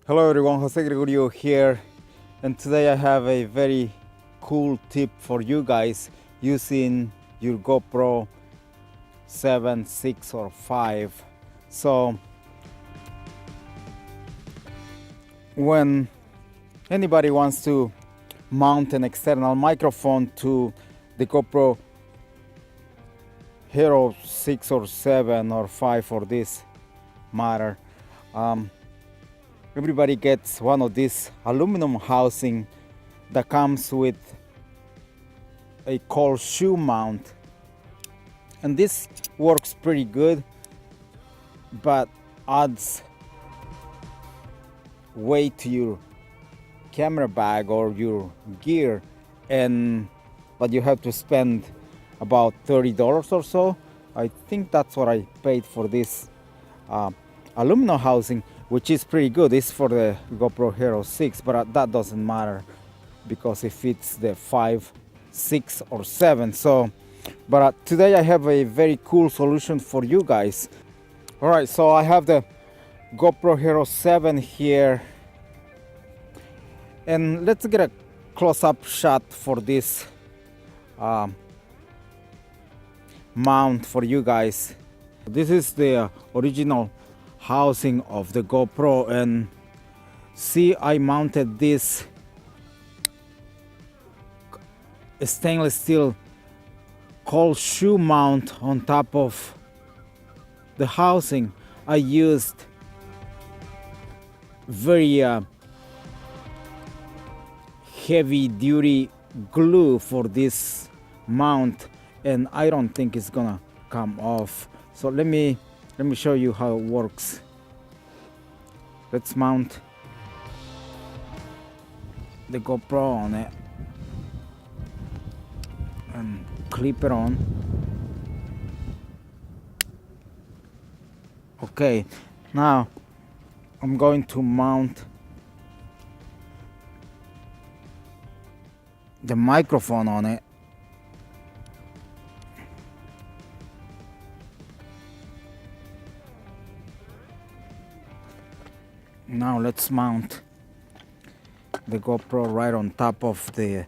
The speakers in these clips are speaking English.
Hello everyone, Jose Gregorio here, and today I have a very cool tip for you guys using your GoPro 7, 6 or 5. So when anybody wants to mount an external microphone to the GoPro Hero 6 or 7 or 5 for this matter, everybody gets one of these aluminum housing that comes with a cold shoe mount, and this works pretty good but adds weight to your camera bag or your gear, but you have to spend about $30 or so. I think that's what I paid for this aluminum housing, which is pretty good. It's for the GoPro Hero 6, but that doesn't matter because it fits the 5, 6 or 7. So but today I have a very cool solution for you guys. All right, so I have the GoPro Hero 7 here, and let's get a close-up shot for this mount for you guys. This is the original housing of the GoPro, and see, I mounted this stainless steel cold shoe mount on top of the housing. I used very heavy duty glue for this mount, and I don't think it's gonna come off. So let me show you how it works. Let's mount the GoPro on it and clip it on. Okay, now I'm going to mount the microphone on it. Now let's mount the GoPro right on top of the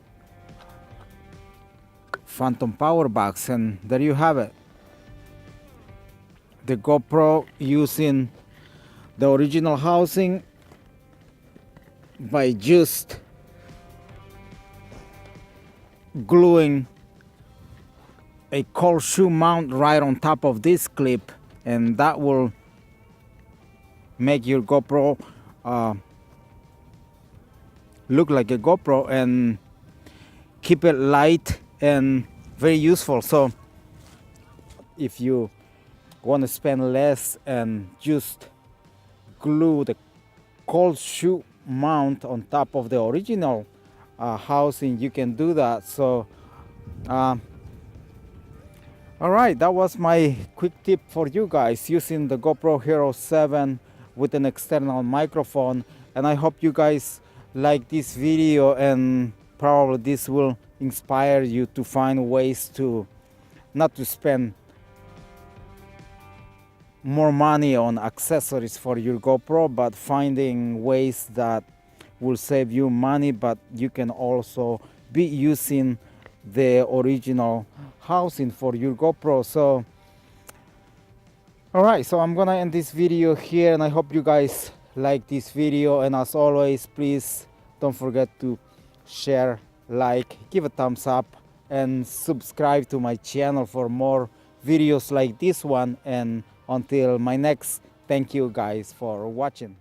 Phantom power box, and there you have it. The GoPro using the original housing by just gluing a cold shoe mount right on top of this clip, and that will make your GoPro look like a GoPro and keep it light and very useful. So if you want to spend less and just glue the cold shoe mount on top of the original housing, you can do that. So all right, that was my quick tip for you guys using the GoPro Hero 7 with an external microphone, and I hope you guys like this video, and probably this will inspire you to find ways to not to spend more money on accessories for your GoPro, but finding ways that will save you money, but you can also be using the original housing for your GoPro. So all right, so I'm gonna end this video here, and I hope you guys like this video, and as always, please don't forget to share, like, give a thumbs up, and subscribe to my channel for more videos like this one. And until my next, thank you guys for watching.